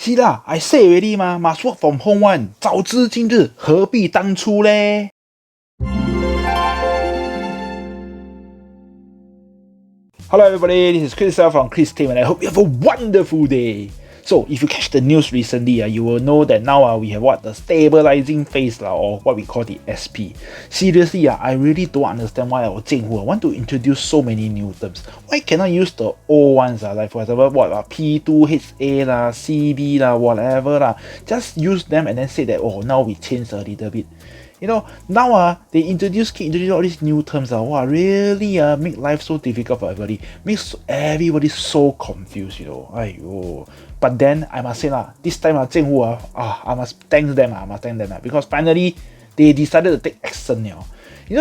See lah, I say already ma, must work from home one. 早知今日，何必当初嘞？ Hello everybody, this is Kriscell from Kristainment. I hope you have a wonderful day. So, if you catch the news recently, you will know that now we have the stabilizing phase or what we call the SP. Seriously, I really don't understand why our Zhenhu want to introduce so many new terms. Why cannot use the old ones like for example P2HA CB whatever Just use them and then say that now we changed a little bit. Now they keep introduce all these new terms really make life so difficult for everybody, makes everybody so confused, But then I must say this time Zhenhu I must thank them, because finally they decided to take action now.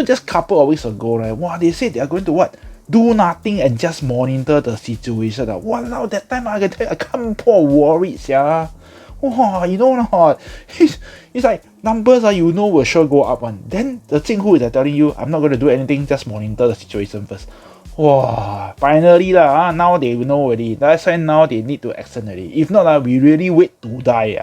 Just couple of weeks ago, they said they are going to do nothing and just monitor the situation. Now that time I can tell you, I can't pour worried, Wow, not, it's like numbers will sure go up one. Then the Zhenhu is telling you, I'm not going to do anything, just monitor the situation first. Wow, finally now they know already. That's why now they need to action already. If not we really wait to die.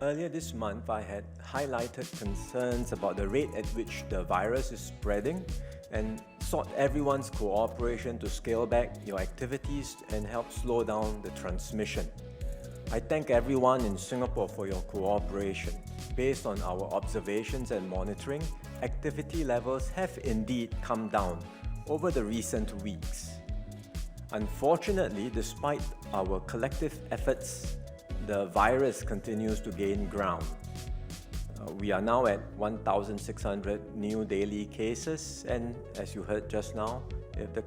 Earlier this month, I had highlighted concerns about the rate at which the virus is spreading and sought everyone's cooperation to scale back your activities and help slow down the transmission. I thank everyone in Singapore for your cooperation. Based on our observations and monitoring, activity levels have indeed come down over the recent weeks. Unfortunately, despite our collective efforts, the virus continues to gain ground. We are now at 1,600 new daily cases, and as you heard just now, if the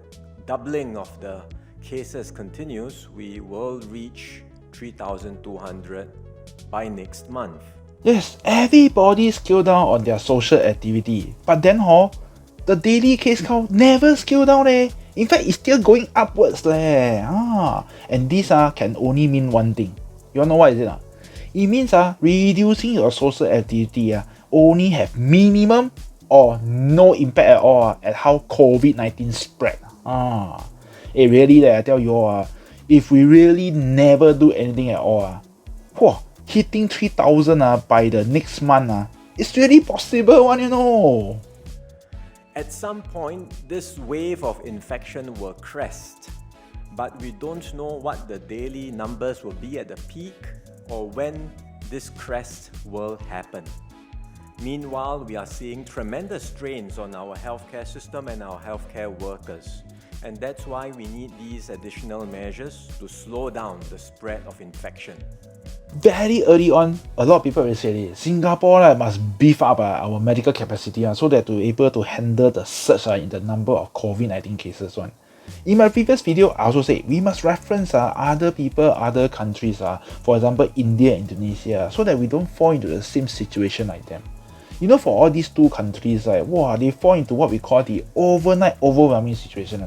doubling of the cases continues, we will reach 3,200 by next month. Yes, everybody scale down on their social activity, but then the daily case count never scale down In fact, it's still going upwards And this can only mean one thing. You all know what is it? It means reducing your social activity only have minimum or no impact at all at how COVID-19 spread. Really I tell you all, if we really never do anything at all, hitting 3,000 by the next month, it's really possible one, At some point, this wave of infection will crest, but we don't know what the daily numbers will be at the peak or when this crest will happen. Meanwhile, we are seeing tremendous strains on our healthcare system and our healthcare workers. And that's why we need these additional measures to slow down the spread of infection. Very early on, a lot of people will say Singapore must beef up our medical capacity so that to be able to handle the surge in the number of COVID-19 cases. In my previous video, I also said we must reference other people, other countries, for example, India, Indonesia, so that we don't fall into the same situation like them. For all these two countries, they fall into what we call the overnight overwhelming situation,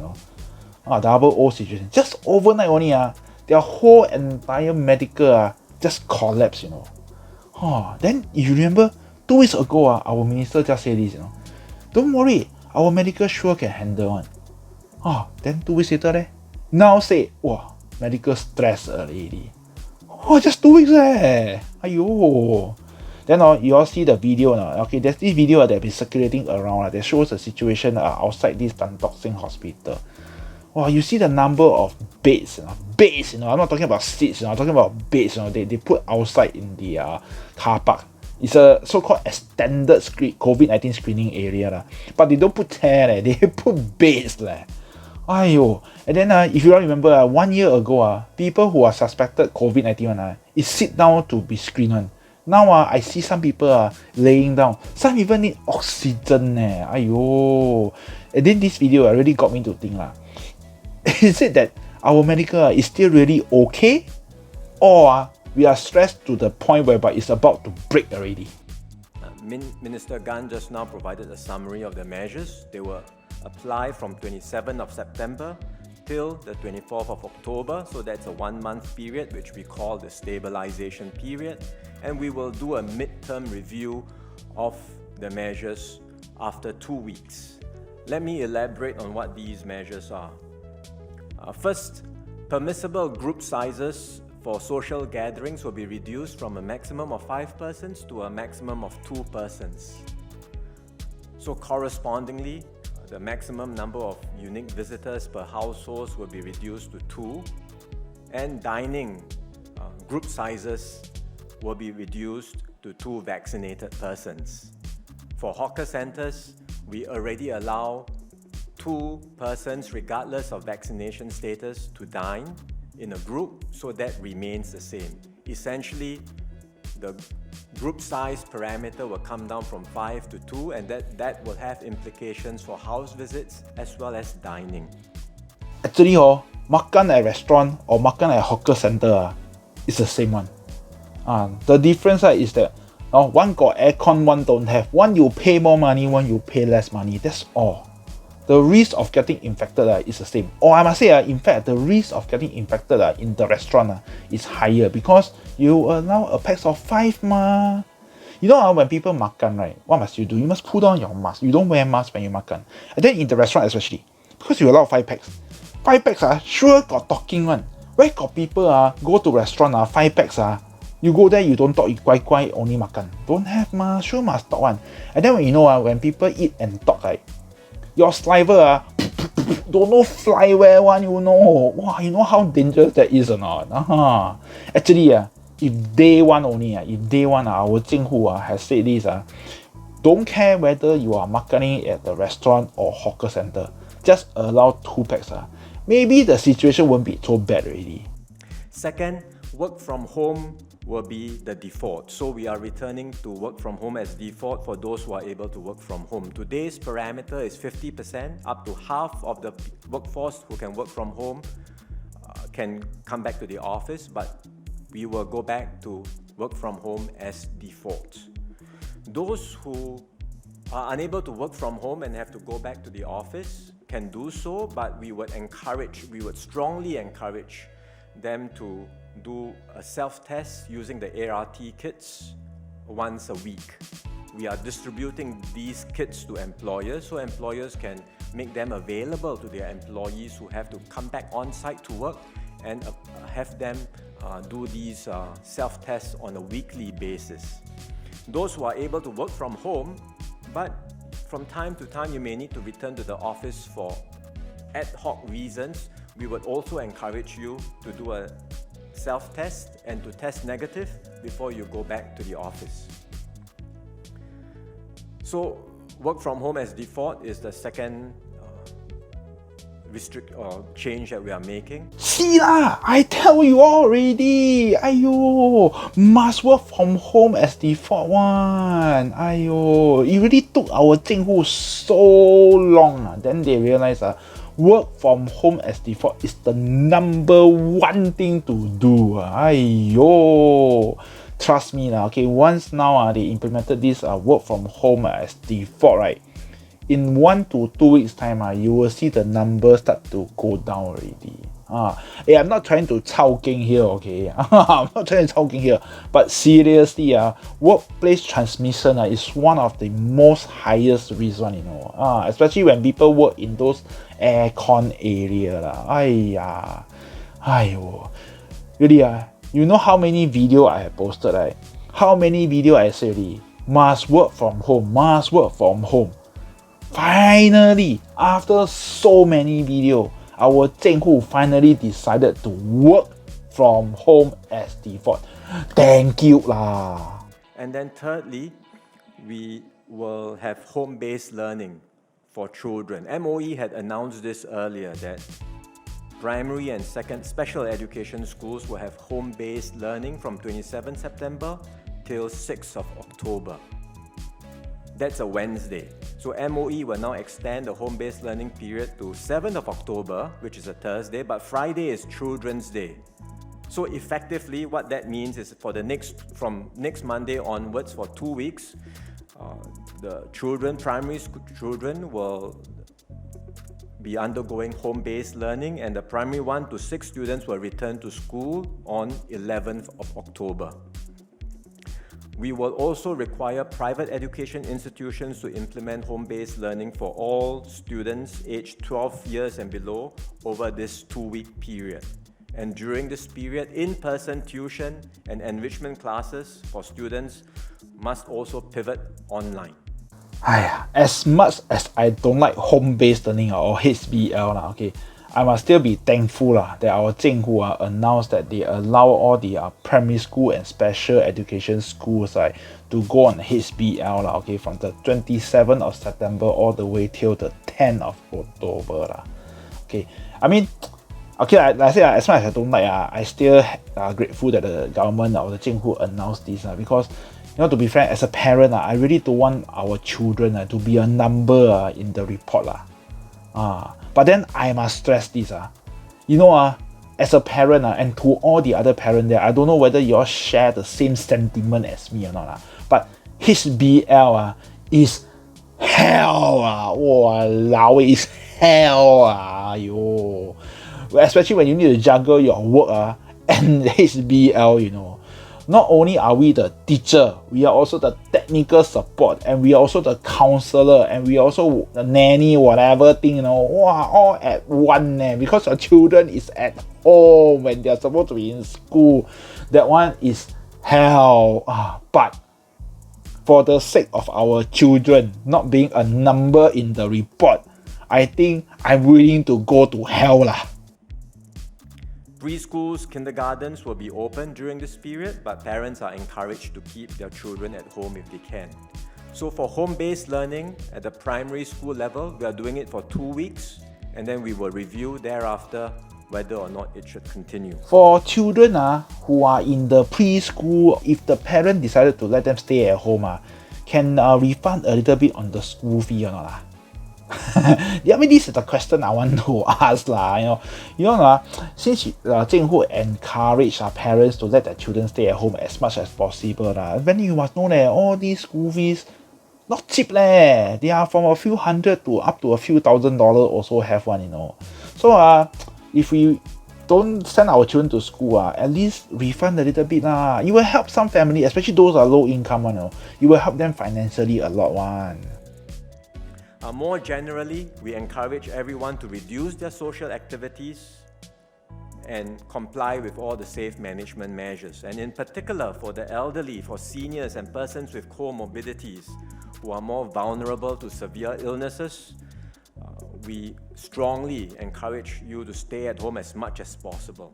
double O situation. Just overnight only, their whole entire medical just collapse, Then if you remember, 2 weeks ago, our minister just said this, don't worry, our medical sure can handle one. Then 2 weeks later, now say, medical stress already. Just 2 weeks Aiyo. Then you all see the video okay, there's this video that been circulating around that shows the situation outside this Tan Tock Seng hospital. You see the number of beds, I'm not talking about seats, I'm talking about beds, they put outside in the car park. It's a so-called extended COVID-19 screening area, but they don't put chair, they put beds. Aiyo. And then if you all remember, 1 year ago, people who are suspected COVID-19 is sit down to be screened. Now I see some people laying down. Some even need oxygen. Aiyo. And then this video really got me to think is it that our medical is still really okay, or we are stressed to the point whereby it's about to break already? Minister Gan just now provided a summary of the measures. They will apply from 27th of September till the 24th of October. So that's a 1-month period, which we call the stabilization period. And we will do a midterm review of the measures after 2 weeks. Let me elaborate on what these measures are. First, permissible group sizes for social gatherings will be reduced from a maximum of 5 persons to a maximum of 2 persons. So correspondingly, the maximum number of unique visitors per household will be reduced to 2, and dining group sizes will be reduced to 2 vaccinated persons. For hawker centres, we already allow 2 persons regardless of vaccination status to dine in a group, so that remains the same. Essentially, the group size parameter will come down from 5 to 2, and that will have implications for house visits as well as dining. Actually, makan at restaurant or makan at hawker center is the same one. The difference is that one got aircon, one don't have. One you pay more money, one you pay less money. That's all. The risk of getting infected is the same. Or I must say, in fact, the risk of getting infected in the restaurant is higher because you allow a pax of 5 ma. You know, when people makan, right, what must you do? You must put on your mask. You don't wear mask when you makan. And then in the restaurant especially, because you allow 5 pax. 5 pax, sure got talking one. Where got people go to restaurant 5 pax you go there, you don't talk, you quite only makan. Don't have ma, sure must talk one. And then when you know when people eat and talk, right, your saliva don't know fly where one, you know. Wow, you know how dangerous that is or not? Actually, if day one only, our Jinghu has said this, don't care whether you are marketing at the restaurant or hawker center, just allow 2 pax. Maybe the situation won't be so bad already. Second, work from home will be the default. So we are returning to work from home as default for those who are able to work from home. Today's parameter is 50%, up to half of the workforce who can work from home can come back to the office, but we will go back to work from home as default. Those who are unable to work from home and have to go back to the office can do so, but we would strongly encourage them to do a self-test using the ART kits once a week. We are distributing these kits to employers so employers can make them available to their employees who have to come back on site to work, and have them do these self-tests on a weekly basis. Those who are able to work from home, but from time to time you may need to return to the office for ad hoc reasons, we would also encourage you to do a self-test and to test negative before you go back to the office. So work from home as default is the second change that we are making. See lah, I tell you already. Aiyo, must work from home as default one. Aiyo, it really took our Jinghu so long. Then they realize work from home as default is the number one thing to do. Aiyo, trust me lah. Okay, once now they implemented this work from home as default, right? In 1 to 2 weeks time, you will see the numbers start to go down already. I'm not trying to chao geng here, okay? I'm not trying to chao geng here, but seriously, workplace transmission is one of the most highest risk one, you know. Especially when people work in those aircon area lah. Really, you know how many video I have posted, right? How many video I said already? Must work from home, must work from home. Finally, after so many videos, our Jinghu finally decided to work from home as default. Thank you lah. And then thirdly, we will have home-based learning for children. MOE had announced this earlier that primary and second special education schools will have home-based learning from 27 September till 6th of October. That's a Wednesday. So MOE will now extend the home-based learning period to 7th of October, which is a Thursday, but Friday is Children's Day. So effectively, what that means is from next Monday onwards for 2 weeks, the primary school children will be undergoing home-based learning, and the primary 1 to 6 students will return to school on 11th of October. We will also require private education institutions to implement home-based learning for all students aged 12 years and below over this 2-week period. And during this period, in-person tuition and enrichment classes for students must also pivot online. As much as I don't like home-based learning or HBL, okay, I must still be thankful that our Jinghu announced that they allow all the primary school and special education schools to go on HBL, okay, from the 27th of September all the way till the 10th of October. Okay, I mean, okay, like I said, as much as I don't like, I still grateful that the government or the Jinghu announced this because, you know, to be frank, as a parent, I really don't want our children to be a number in the report. But then I must stress this. You know, as a parent and to all the other parents there, I don't know whether you all share the same sentiment as me or not. But HBL is hell. Walao, it's hell. Yo. Especially when you need to juggle your work and HBL, you know. Not only are we the teacher, we are also the technical support, and we are also the counselor, and we are also the nanny, whatever thing, you know, all at one because our children is at home when they are supposed to be in school. That one is hell. But for the sake of our children not being a number in the report, I think I'm willing to go to hell lah. Preschools, kindergartens will be open during this period, but parents are encouraged to keep their children at home if they can. So for home-based learning at the primary school level, we are doing it for 2 weeks, and then we will review thereafter whether or not it should continue. For children who are in the preschool, if the parent decided to let them stay at home, can refund a little bit on the school fee or not? I mean, this is the question I want to ask since Jinghu encourage parents to let their children stay at home as much as possible, then you must know that all these school fees not cheap leh. They are from a few hundred to up to a few $1,000 also have one, you know. So if we don't send our children to school, at least refund a little bit lah. It will help some family, especially those are low income one. It will help them financially a lot one. More generally, we encourage everyone to reduce their social activities and comply with all the safe management measures. And in particular, for the elderly, for seniors and persons with comorbidities who are more vulnerable to severe illnesses, we strongly encourage you to stay at home as much as possible.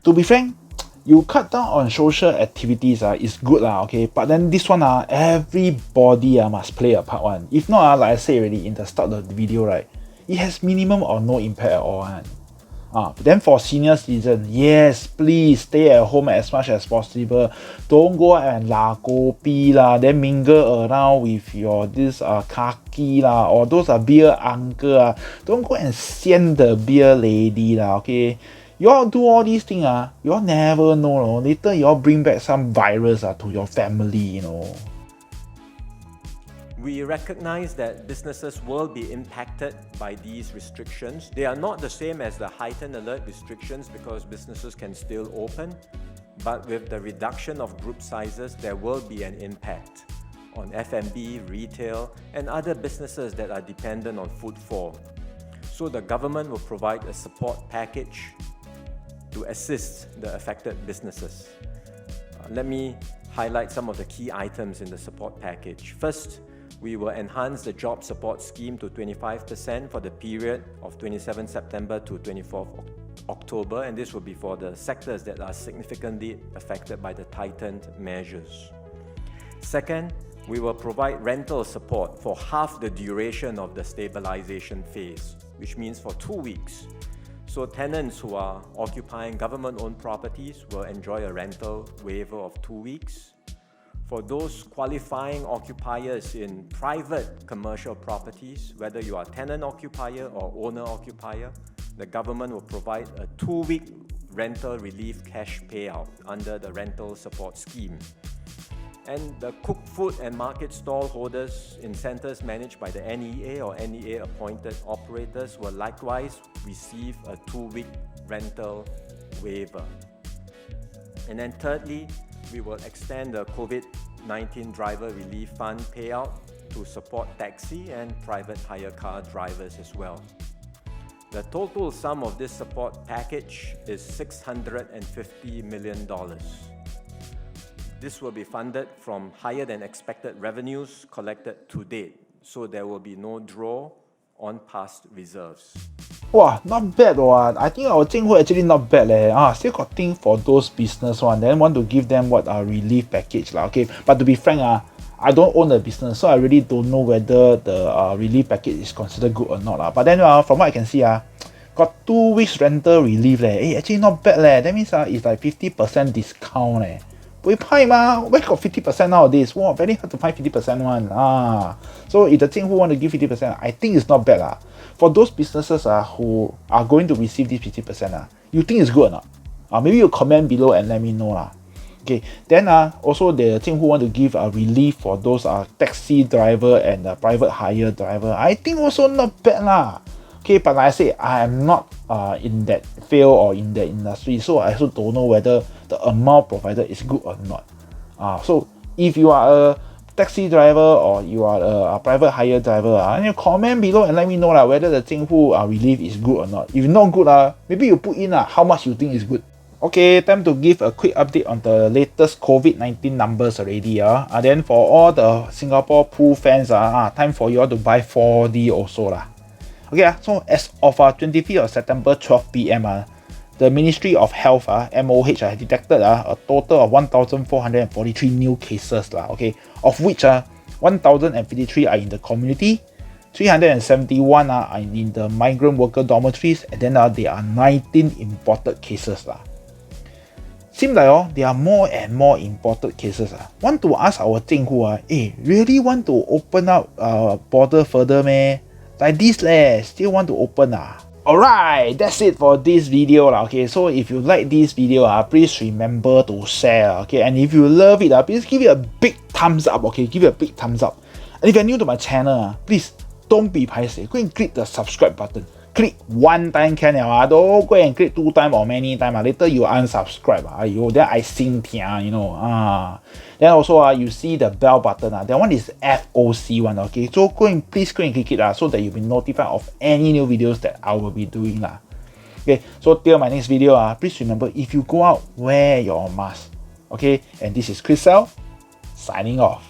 To be frank, you cut down on social activities is good okay, but then this one everybody must play a part one. If not like I said already in the start of the video, right, it has minimum or no impact at all then for senior citizens, yes, please stay at home as much as possible. Don't go and la kopi then mingle around with your this kaki or those beer uncle Don't go and send the beer lady okay. You all do all these things you all never know later you all bring back some virus to your family, you know. We recognize that businesses will be impacted by these restrictions. They are not the same as the heightened alert restrictions because businesses can still open, but with the reduction of group sizes, there will be an impact on F&B, retail, and other businesses that are dependent on footfall. So the government will provide a support package to assist the affected businesses. Let me highlight some of the key items in the support package. First, we will enhance the job support scheme to 25% for the period of 27 September to 24 October, and this will be for the sectors that are significantly affected by the tightened measures. Second, we will provide rental support for half the duration of the stabilization phase, which means for 2 weeks. So tenants who are occupying government-owned properties will enjoy a rental waiver of 2 weeks. For those qualifying occupiers in private commercial properties, whether you are tenant occupier or owner occupier, the government will provide a 2-week rental relief cash payout under the rental support scheme. And the cooked food and market stall holders in centres managed by the NEA or NEA appointed operators will likewise receive a 2-week rental waiver. And then thirdly, we will extend the COVID-19 driver relief fund payout to support taxi and private hire car drivers as well. The total sum of this support package is $650 million. This will be funded from higher than expected revenues collected to date, so there will be no draw on past reserves. Wow, not bad what. I think our Jinghu actually not bad leh. Still got thing for those business one. Then want to give them what relief package lah. Okay, but to be frank I don't own a business, so I really don't know whether the relief package is considered good or not lah. But then from what I can see got 2 weeks rental relief leh. Actually not bad leh. That means it's like 50% discount leh. Where got 50% nowadays? Wow, very hard to find 50% one. So if the Jinghu want to give 50%, I think it's not bad lah. For those businesses who are going to receive this 50%, you think it's good or not? Maybe you comment below and let me know lah. Okay, then also the Jinghu want to give a relief for those taxi driver and private hire driver. I think also not bad lah. Okay, but like I say, I am not in that field or in that industry, so I also don't know whether the amount provided is good or not. So if you are a taxi driver or you are a private hire driver, you comment below and let me know whether the Jinghu relief is good or not. If not good, maybe you put in how much you think is good. Okay, time to give a quick update on the latest COVID-19 numbers already. Then for all the Singapore pool fans, time for you all to buy 4D also lah. Okay, so as of 25th of September 12 p.m. The Ministry of Health MOH has detected a total of 1,443 new cases lah. Okay, of which 1,053 are in the community, 371 are in the migrant worker dormitories, and then there are 19 imported cases lah. Seems like there are more and more imported cases. Want to ask our Jinghu really want to open up border further meh? Like this still want to open Alright, that's it for this video lah. Okay, so if you like this video please remember to share. Okay, and if you love it please give it a big thumbs up. Okay, give it a big thumbs up. And if you're new to my channel please don't be paiseh. Go and click the subscribe button. Click 1 time can don't go and click 2 times or many times. Later you unsubscribe. Then I sing you know. Then also you see the bell button. That one is FOC one. Okay, so please go and click it so that you'll be notified of any new videos that I will be doing lah. Okay, so till my next video please remember, if you go out, wear your mask. Okay, and this is Kriscell signing off.